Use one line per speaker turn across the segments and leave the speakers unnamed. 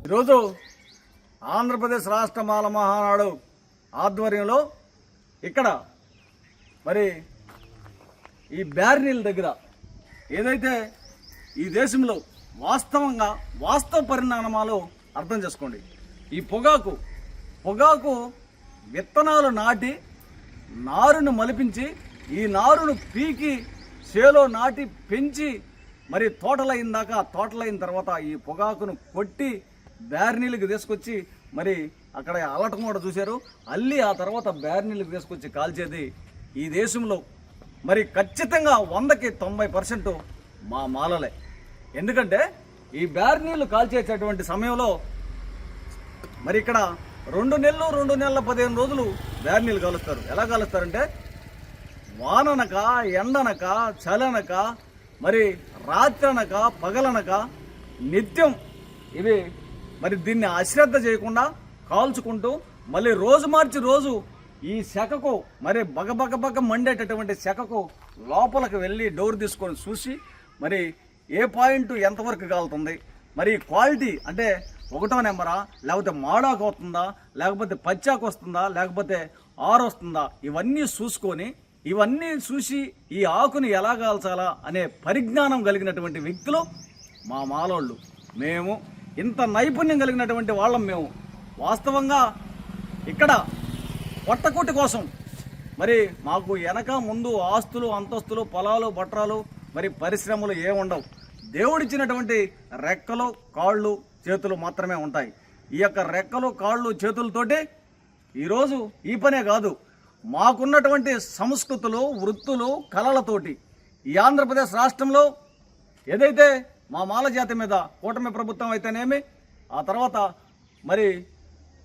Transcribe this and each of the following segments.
ఈరోజు ఆంధ్రప్రదేశ్ రాష్ట్ర మాల మహానాడు ఆధ్వర్యంలో ఇక్కడ మరి ఈ బ్యారినీల దగ్గర ఏదైతే ఈ దేశంలో వాస్తవ పరిణామాలు అర్థం చేసుకోండి. ఈ పొగాకు విత్తనాలు నాటి నారును మలిపించి ఈ నారును పీకి చేలో నాటి పెంచి మరి తోటలైన తర్వాత ఈ పొగాకును కొట్టి బ్యారినీలకు తీసుకొచ్చి మరి అక్కడ అల్లటం కూడా చూశారు. అల్లి ఆ తర్వాత బ్యారినీలకు తీసుకొచ్చి కాల్చేది ఈ దేశంలో మరి ఖచ్చితంగా 100కి 90% మా మాలలే. ఎందుకంటే ఈ బ్యారినీలు కాల్చేసేటువంటి సమయంలో మరి ఇక్కడ 2 నెలల 15 రోజులు బ్యారినీలు కాలుస్తారు. ఎలా కాలుస్తారంటే వాననక ఎండనక చలనక మరి రాత్రనక పగలనక నిత్యం ఇవి మరి దీన్ని అశ్రద్ధ చేయకుండా కాల్చుకుంటూ మళ్ళీ రోజు మార్చి రోజు ఈ శకకు మరి బగ మండేటటువంటి శకకు లోపలికి వెళ్ళి డోర్ తీసుకొని చూసి మరి ఏ పాయింట్ ఎంతవరకు కాలుతుంది, మరి క్వాలిటీ అంటే 1వ నెంబరా లేకపోతే మాడాకు వస్తుందా లేకపోతే పచ్చాకు వస్తుందా లేకపోతే ఆరు వస్తుందా, ఇవన్నీ చూసి ఈ ఆకుని ఎలా కాల్చాలా అనే పరిజ్ఞానం కలిగినటువంటి వ్యక్తులు మా మాలోళ్ళు. మేము ఇంత నైపుణ్యం కలిగినటువంటి వాళ్ళం. మేము వాస్తవంగా ఇక్కడ పొట్టకొట్టి కోసం మరి మాకు వెనక ముందు ఆస్తులు అంతస్తులు పొలాలు బట్రాలు మరి పరిశ్రమలు ఏముండవు. దేవుడిచ్చినటువంటి రెక్కలు కాళ్ళు చేతులు మాత్రమే ఉంటాయి. ఈ యొక్క రెక్కలు కాళ్ళు చేతులతోటి ఈరోజు ఈ పనే కాదు, మాకున్నటువంటి సంస్కృతులు వృత్తులు కళలతోటి ఈ ఆంధ్రప్రదేశ్ రాష్ట్రంలో ఏదైతే మా మాల జాతి మీద కూటమి ప్రభుత్వం అయితేనేమి, ఆ తర్వాత మరి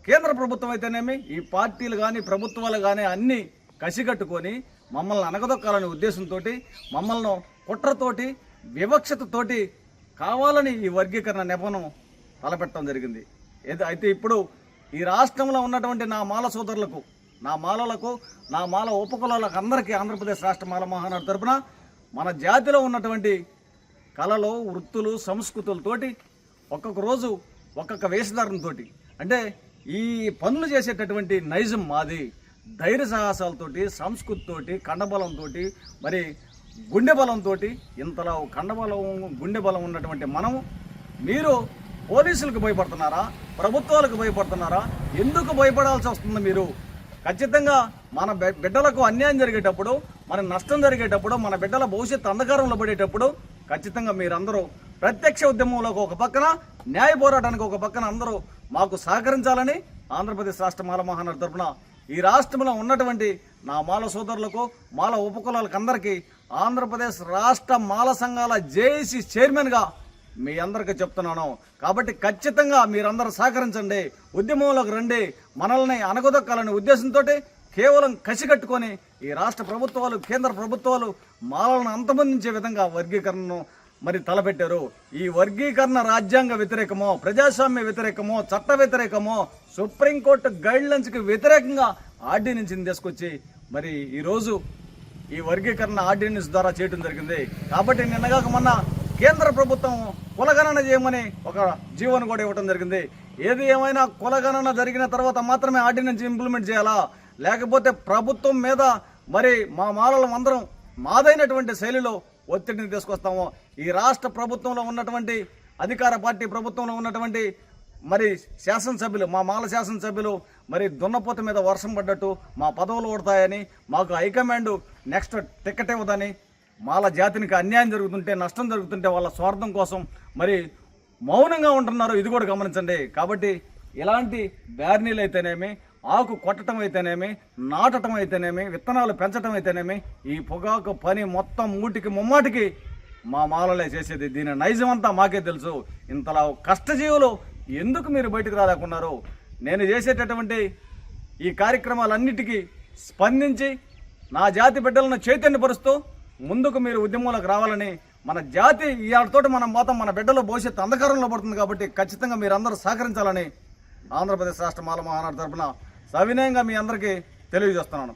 కేంద్ర ప్రభుత్వం అయితేనేమి, ఈ పార్టీలు కానీ ప్రభుత్వాలు కానీ అన్నీ కసిగట్టుకొని మమ్మల్ని అనగదొక్కాలనే ఉద్దేశంతో మమ్మల్ని కుట్రతోటి వివక్షతతోటి కావాలని ఈ వర్గీకరణ నెపనం తలపెట్టడం జరిగింది. అయితే ఇప్పుడు ఈ రాష్ట్రంలో ఉన్నటువంటి నా మాల సోదరులకు, నా మాలలకు, నా మాల ఉపకులాలకు అందరికీ ఆంధ్రప్రదేశ్ రాష్ట్ర మాల మహానాడు తరపున మన జాతిలో ఉన్నటువంటి కళలు వృత్తులు సంస్కృతులతోటి ఒక్కొక్క రోజు ఒక్కొక్క వేషధారణతో అంటే ఈ పనులు చేసేటటువంటి నైజం మాది. ధైర్య సాహసాలతోటి సంస్కృతితోటి కండబలంతో మరి గుండె బలంతో ఇంతలా కండబలం గుండె బలం ఉన్నటువంటి మనము మీరు పోలీసులకు భయపడుతున్నారా, ప్రభుత్వాలకు భయపడుతున్నారా? ఎందుకు భయపడాల్సి వస్తుంది? మీరు ఖచ్చితంగా మన బిడ్డలకు అన్యాయం జరిగేటప్పుడు, మన నష్టం జరిగేటప్పుడు, మన బిడ్డల భవిష్యత్తు అంధకారంలో పడేటప్పుడు ఖచ్చితంగా మీరందరూ ప్రత్యక్ష ఉద్యమంలోకి ఒక పక్కన, న్యాయ పోరాటానికి ఒక పక్కన అందరూ మాకు సహకరించాలని ఆంధ్రప్రదేశ్ రాష్ట్ర మాల మహానాడు తరఫున ఈ రాష్ట్రంలో ఉన్నటువంటి నా మాల సోదరులకు, మాల ఉపకులాలకు అందరికీ ఆంధ్రప్రదేశ్ రాష్ట్ర మాల సంఘాల జేఏసీ చైర్మన్గా మీ అందరికీ చెప్తున్నాను. కాబట్టి ఖచ్చితంగా మీరందరూ సహకరించండి, ఉద్యమంలోకి రండి. మనల్ని అనగదొక్కాలనే ఉద్దేశంతో కేవలం కసి కట్టుకొని ఈ రాష్ట్ర ప్రభుత్వాలు, కేంద్ర ప్రభుత్వాలు మాలను అంతమొందించే విధంగా వర్గీకరణను మరి తలపెట్టారు. ఈ వర్గీకరణ రాజ్యాంగ వ్యతిరేకమో, ప్రజాస్వామ్య వ్యతిరేకమో, చట్ట వ్యతిరేకమో, సుప్రీంకోర్టు గైడ్లైన్స్కి వ్యతిరేకంగా ఆర్డినెన్స్ని తీసుకొచ్చి మరి ఈరోజు ఈ వర్గీకరణ ఆర్డినెన్స్ ద్వారా చేయడం జరిగింది. కాబట్టి నిన్నగాక మొన్న కేంద్ర ప్రభుత్వం కులగణన చేయమని ఒక జీవోను కూడా ఇవ్వడం జరిగింది. ఏది ఏమైనా కులగణన జరిగిన తర్వాత మాత్రమే ఆర్డినెన్స్ ఇంప్లిమెంట్ చేయాలా, లేకపోతే ప్రభుత్వం మీద మరి మా మాలలం అందరం మాదైనటువంటి శైలిలో ఒత్తిడిని తీసుకొస్తాము. ఈ రాష్ట్ర ప్రభుత్వంలో ఉన్నటువంటి అధికార పార్టీ ప్రభుత్వంలో ఉన్నటువంటి మరి శాసనసభ్యులు, మా మాల శాసనసభ్యులు మరి దున్నపోత మీద వర్షం పడ్డట్టు మా పదవులు ఓడతాయని, మాకు హైకమాండ్ నెక్స్ట్ టికెట్ ఇవ్వదని, మాల జాతినికి అన్యాయం జరుగుతుంటే, నష్టం జరుగుతుంటే వాళ్ళ స్వార్థం కోసం మరి మౌనంగా ఉంటున్నారు. ఇది కూడా గమనించండి. కాబట్టి ఇలాంటి బ్యార్నీలు అయితేనేమి, ఆకు కొట్టడం అయితేనేమి, నాటడం అయితేనేమి, విత్తనాలు పెంచడం అయితేనేమి, ఈ పొగాకు పని మొత్తం మూటికి ముమ్మాటికి మా మాలలే చేసేది. దీని నైజం అంతా మాకే తెలుసు. ఇంతలా కష్టజీవులు ఎందుకు మీరు బయటకు రాలేకున్నారు? నేను చేసేటటువంటి ఈ కార్యక్రమాలన్నిటికీ స్పందించి నా జాతి బిడ్డలను చైతన్యపరుస్తూ ముందుకు మీరు ఉద్యమంలోకి రావాలని, మన జాతి ఇవాళతోటి మనం మొత్తం మన బిడ్డల భవిష్యత్తు అంధకారంలో పడుతుంది. కాబట్టి ఖచ్చితంగా మీరందరూ సహకరించాలని ఆంధ్రప్రదేశ్ రాష్ట్ర మాల మహానాడు తరఫున సవినయంగా మీ అందరికీ తెలియజేస్తున్నాను.